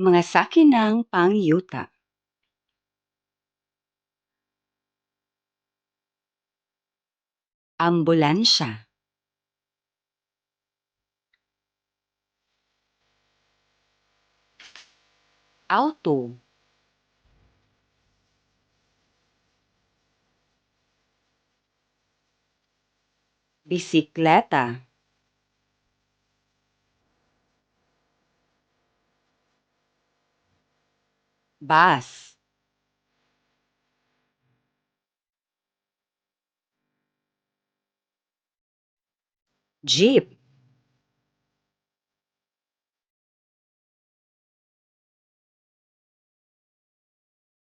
Mga sakinang pangyuta. Ambulansya. Auto. Bisikleta. Bus. Jeep.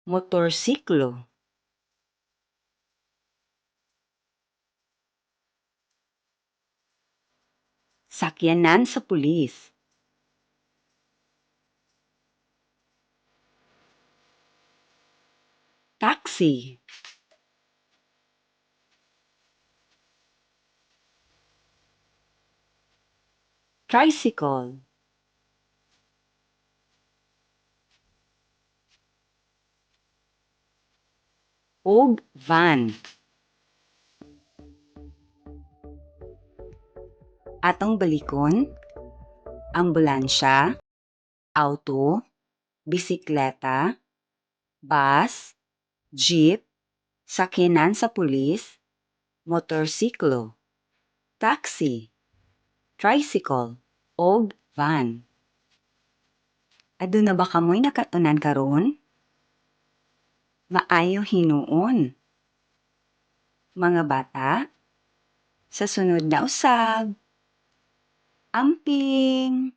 Motorsiklo. Sakyanan sa pulis. Taxi. Tricycle. Ug van. Atong balikon, ambulansya, auto, bisikleta, bus, jeep, sakyanan sa pulis, motorsiklo, taxi, tricycle, og van. Aduna ba kamoy nakatunan karon? Maayo hinuon. Mga bata, sa sunod na usab. Amping!